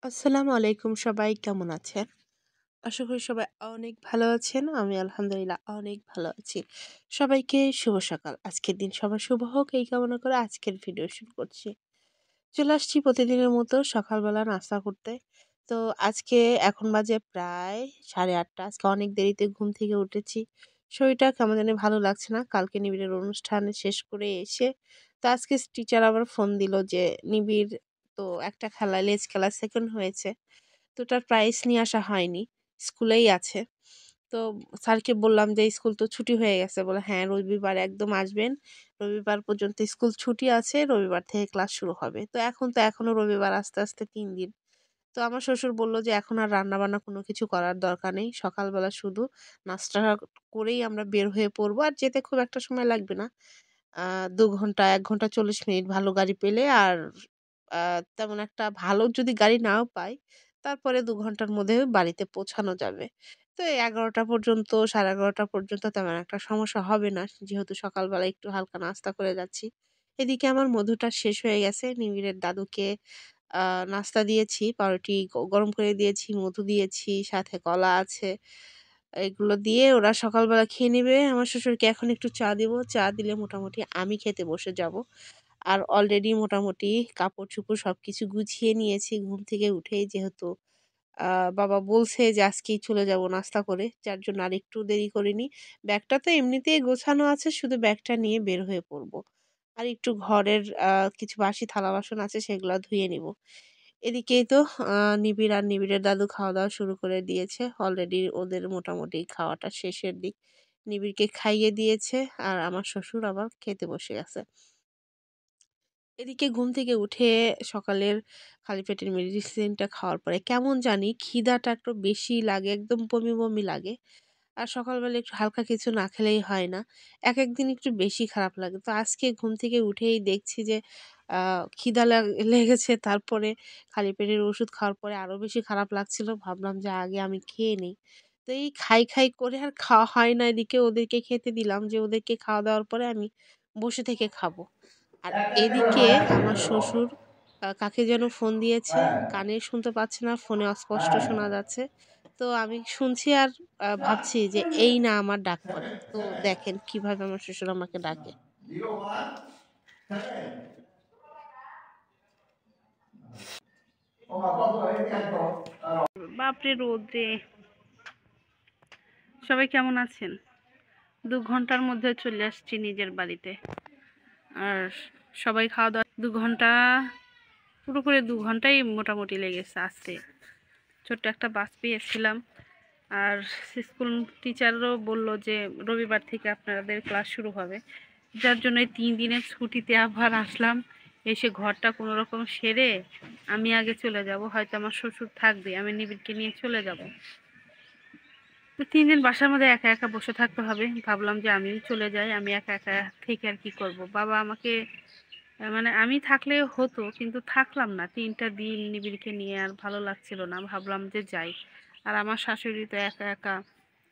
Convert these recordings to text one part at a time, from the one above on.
আসসালামু আলাইকুম, সবাই কেমন আছেন? আশা করি সবাই অনেক ভালো আছেন। আমি আলহামদুলিল্লাহ অনেক ভালো আছি। সবাইকে শুভ সকাল। আজকের দিন সবার শুভ হোক এই কামনা করে আজকের ভিডিও শুরু করছি। চলে আসছি প্রতিদিনের মতো সকালবেলা নাস্তা করতে। তো আজকে এখন বাজে প্রায় 8:30। আজকে অনেক দেরিতে ঘুম থেকে উঠেছি। শরীরটা কেমন জানি ভালো লাগছে না। কালকে নিবিড়ের অনুষ্ঠান শেষ করে এসে তো আজকে টিচার আবার ফোন দিল যে নিবিড় তো একটা খেলায় লেজ খেলায় 2nd হয়েছে। তো ওটার প্রাইজ নিয়ে আসা হয়নি। স্কুলেই আছে। তো স্যারকে বললাম যে, "স্কুল তো ছুটি হয়ে গেছে।" বলে, "হ্যাঁ, রবিবার একদম আসবেন। রবিবার পর্যন্ত স্কুল ছুটি আছে। রবিবার থেকে ক্লাস শুরু হবে।" তো এখন তো এখনো রবিবার আসতে, আসতে ৩ দিন। তো আমার শ্বশুর বলল যে, "এখন আর রান্না-বান্না কোনো কিছু করার দরকার নেই। সকালবেলা শুধু নাস্তা করেই আমরা বের হয়ে পড়বো। আর যেতে খুব একটা সময় লাগবে না। আ ২ ঘন্টা, ১ ঘন্টা ৪০ মিনিট ভালো গাড়ি পেলে আর আ তেমন একটা ভালো যদি গাড়ি নাও পাই, তারপরে ২ ঘন্টার মধ্যে বাড়িতে পৌঁছানো যাবে। তো এই ১১টা পর্যন্ত ১১:৩০ পর্যন্ত তেমন একটা সমস্যা হবে না। যেহেতু সকালবেলা একটু হালকা নাস্তা করে যাচ্ছি। এদিকে আমার মধুটা শেষ হয়ে গেছে। নিবিড়ের দাদুকে আ নাস্তা দিয়েছি। পাউরুটি গরম করে দিয়েছি, মধু দিয়েছি, সাথে কলা আছে। এগুলো দিয়ে ওরা সকালবেলা খেয়ে নিবে। আমার শ্বশুরকে এখন একটু চা দিব। চা দিলে মোটামুটি আমি খেতে বসে যাব। আর অলরেডি মোটামুটি কাপড়-চোপড় সবকিছু গুছিয়ে নিয়েছি ঘুম থেকে উঠেই, যেহেতু আ বাবা বলছে যে আজকেই চলে যাব নাস্তা করে। যার জন্য আরেকটু দেরি করিনি। ব্যাগটা তো এমনিতেই গোছানো আছে, শুধু ব্যাগটা নিয়ে বের হয়ে পড়ব। আর একটু ঘরের কিছু বাসি থালা-বাসন আছে সেগুলা ধুয়ে নিব। এদিকেই তো আ নিবিড় আর নিবিড়ের দাদু খাওয়া-দাওয়া শুরু করে দিয়েছে। অলরেডি ওদের মোটামুটি খাওয়াটা শেষের দিক। নিবিড়কে খাইয়ে দিয়েছে আর আমার শ্বশুর আবার খেতে বসে গেছে। এদিকে ঘুম থেকে উঠে সকালের খালি পেটের মেডিসিনটা খাওয়ার পরে কেমন জানি খিদাটা একটু বেশি লাগে, একদম বমি, বমি লাগে। আর সকালবেলা একটু হালকা কিছু না খেলেই হয় না। একেক দিন একটু বেশি খারাপ লাগে। তো আজকে ঘুম থেকে উঠেই দেখছি যে আ খিদা লেগেছে। তারপরে খালি পেটের ওষুধ খাওয়ার পরে আরো বেশি খারাপ লাগছিল। ভাবলাম যে আগে আমি খেয়ে নেই। তো এই খাই, খাই করে আর খাওয়া হয় না। এদিকে ওদেরকে খেতে দিলাম যে ওদেরকে খাওয়া দাওয়ার পরে আমি বসে থেকে খাবো। আর এদিকে আমার শ্বশুর কাকে যেন ফোন দিয়েছে। কানে শুনতে পাচ্ছে না, ফোনে অস্পষ্ট শোনা যাচ্ছে। তো আমি শুনছি আর ভাবছি যে এই না আমার ডাক পড়ে। তো দেখেন কিভাবে আমার শ্বশুর আমাকে ডাকে। বাপরে রোদরে! সবাই কেমন আছেন? ২ ঘন্টার মধ্যে চলে আসছি নিজের বাড়িতে। আর সবাই খাওয়া-দাওয়া ২ ঘন্টা, পুরোপুরি ২ ঘন্টাই মোটামুটি লেগেছে আসতে। ছোট্ট একটা বাস পেয়েছিলাম। আর স্কুল টিচারও বলল যে রবিবার থেকে আপনাদের ক্লাস শুরু হবে। যার জন্য এই ৩ দিনের ছুটিতে আবার আসলাম। এসে ঘরটা কোনো রকম সেরে আমি আগে চলে যাব। হয়তো আমার শ্বশুর থাকবে। আমি নিবিড়কে নিয়ে চলে যাব। তো ৩ দিন বাসার মধ্যে একা, একা বসে থাকতে হবে। ভাবলাম যে আমিই চলে যাই। আমি একা, একা থেকে আর কি করব? বাবা আমাকে মানে আমি থাকলে হতো, কিন্তু থাকলাম না। ৩ টা দিন নিবিড়কে নিয়ে আর ভালো লাগছিল না। ভাবলাম যে যাই। আর আমার শাশুড়ি তো একা, একা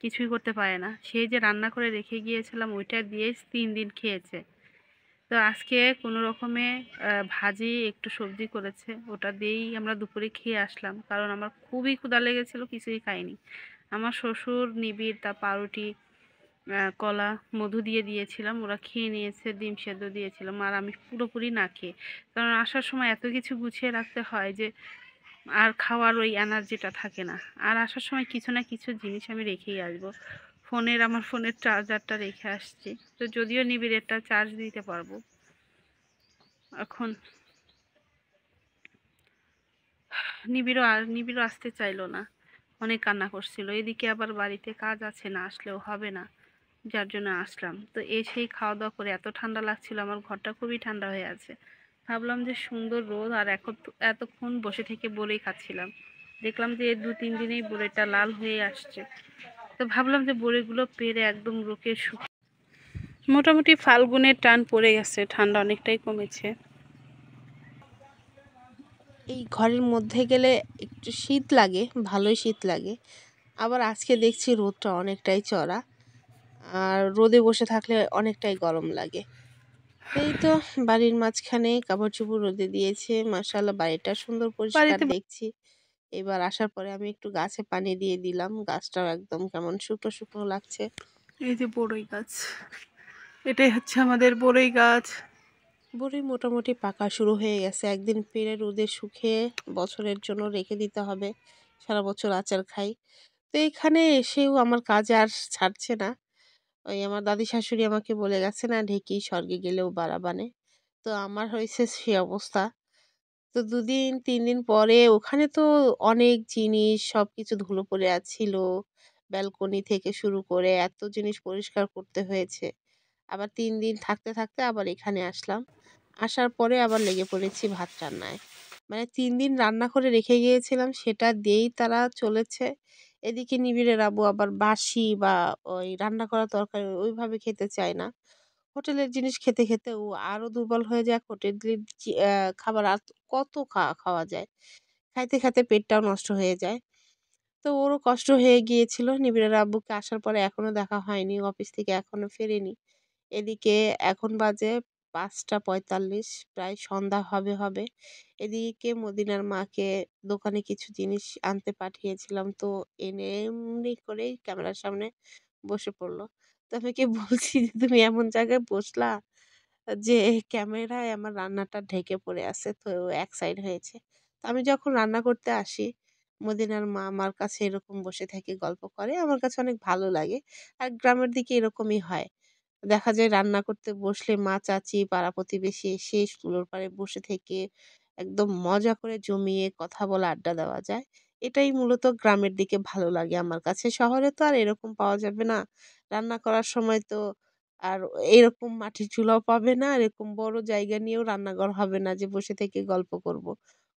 কিছুই করতে পারে না। সেই যে রান্না করে রেখে গিয়েছিলাম ওইটা দিয়েই ৩ দিন খেয়েছে। তো আজকে কোনো রকমে ভাজি একটু সবজি করেছে। ওটা দিয়েই আমরা দুপুরে খেয়ে আসলাম। কারণ আমার খুবই ক্ষুধা লেগেছিল, কিছুই খাইনি। আমার শ্বশুর, নিবিড়, পাউরুটি, কলা, মধু দিয়ে দিয়েছিলাম। ওরা খেয়ে নিয়েছে। ডিম সেদ্ধ দিয়েছিলাম। আর আমি পুরোপুরি না খেয়ে। কারণ আসার সময় এত কিছু গুছিয়ে রাখতে হয় যে আর খাওয়ার ওই এনার্জিটা থাকে না। আর আসার সময় কিছু না কিছু জিনিস আমি রেখেই আসবো। আমার ফোনের চার্জারটা রেখে আসছি। তো যদিও নিবিড়েরটা চার্জ দিতে পারবো। এখন নিবিড়ও আসতে চাইলো না। অনেক কান্না করছিল। এদিকে আবার বাড়িতে কাজ আছে, না আসলেও হবে না। যার জন্য আসলাম। তো এসেই খাওয়া-দাওয়া করে এত ঠান্ডা লাগছিল, আমার ঘরটা খুবই ঠান্ডা হয়ে আছে। ভাবলাম যে সুন্দর রোদ, আর এতক্ষণ বসে থেকে বড়ি খাচ্ছিলাম। দেখলাম যে এই ২-৩ দিনেই বড়িটা লাল হয়ে আসছে। তো ভাবলাম যে বড়িগুলো পেড়ে একদম রোকে মোটামুটি ফাল্গুনের টান পড়ে গেছে, ঠান্ডা অনেকটাই কমেছে। এই ঘরের মধ্যে গেলে একটু শীত লাগে, ভালোই শীত লাগে। আবার আজকে দেখছি রোদটা অনেকটাই চড়া। আর রোদে বসে থাকলে অনেকটাই গরম লাগে। এই তো বাড়ির মাঝখানে কাপড়-চোপড় রোদে দিয়েছে। মাশাআল্লাহ বাড়িটা সুন্দর পরিষ্কার বাড়িতে দেখছি। এবার আসার পরে আমি একটু গাছে পানি দিয়ে দিলাম। গাছটাও একদম কেমন শুকনো, শুকনো লাগছে। এই যে বড়ই গাছ, এটাই হচ্ছে আমাদের বড়ই গাছ। বড়ই মোটামুটি পাকা শুরু হয়ে গেছে। একদিন পেড়ে রোদে শুকিয়ে বছরের জন্য রেখে দিতে হবে। সারা বছর আচার খাই। তো এখানে এসেও আমার কাজ আর ছাড়ছে না। ওই আমার দাদি শাশুড়ি আমাকে বলে গেছে না, ঢেঁকি স্বর্গে গেলেও বাড়া বানে। তো আমার হয়েছে সে অবস্থা। তো ২ দিন ৩ দিন পরে ওখানে তো অনেক জিনিস সবকিছু ধুলো পড়ে ছিল। ব্যালকনি থেকে শুরু করে এত জিনিস পরিষ্কার করতে হয়েছে। আবার ৩ দিন থাকতে, থাকতে আবার এখানে আসলাম। আসার পরে আবার লেগে পড়েছি ভাত রান্নায়। মানে ৩ দিন রান্না করে রেখে গিয়েছিলাম সেটা দিয়েই তারা চলেছে। এদিকে নিবিড়ের আব্বু আবার বাসি বা ওই রান্না করা তরকারি ওইভাবে খেতে চায় না। হোটেলের জিনিস খেতে, খেতে ও আরো দুর্বল হয়ে যায়। হোটেলের খাবার আর কত খাওয়া যায়। খাইতে, খাইতে পেটটাও নষ্ট হয়ে যায়। তো ওরও কষ্ট হয়ে গিয়েছিল। নিবিড়ের আব্বুকে আসার পরে এখনো দেখা হয়নি। অফিস থেকে এখনো ফেরেনি। এদিকে এখন বাজে ৫টা ৪৫, প্রায় সন্ধ্যা হবে। এদিকে মদিনার মাকে দোকানে কিছু জিনিস আনতে পাঠিয়েছিলাম। তো এনে এমনি করেই ক্যামেরার সামনে বসে পড়ল। তো আমি ওকে বলছি যে, "তুমি এমন জায়গায় বসলা যে ক্যামেরায় আমার রান্নাটা ঢেকে পড়ে আছে।" তো ও এক সাইড হয়েছে। তো আমি যখন রান্না করতে আসি, মদিনার মা আমার কাছে এরকম বসে থেকে গল্প করে। আমার কাছে অনেক ভালো লাগে। আর গ্রামের দিকে এরকমই হয়। দেখা যায় রান্না করতে বসলে মা, চাচি, পাড়া প্রতিবেশী এসে চুলোর পাড়ে বসে থেকে একদম মজা করে জমিয়ে কথা বলা, আড্ডা দেওয়া যায়। এটাই মূলত গ্রামের দিকে ভালো লাগে আমার কাছে। শহরে তো আর এরকম পাওয়া যাবে না। রান্না করার সময় তো আর এরকম মাটির চুলাও পাবে না। এরকম বড় জায়গা নিয়েও রান্নাঘর হবে না যে বসে থেকে গল্প করব।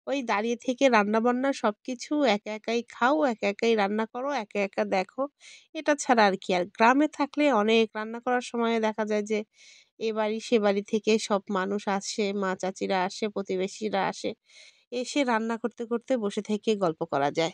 ওই দাঁড়িয়ে থেকে রান্না-বান্না সবকিছু একা একাই খাও, একা একাই রান্না করো, একা একা দেখো। এটা ছাড়া আর কি। আর গ্রামে থাকলে অনেক রান্না করার সময় দেখা যায় যে এ বাড়ি সে বাড়ি থেকে সব মানুষ আসে, মা চাচিরা আসে, প্রতিবেশীরা আসে। এসে রান্না করতে, করতে বসে থেকে গল্প করা যায়।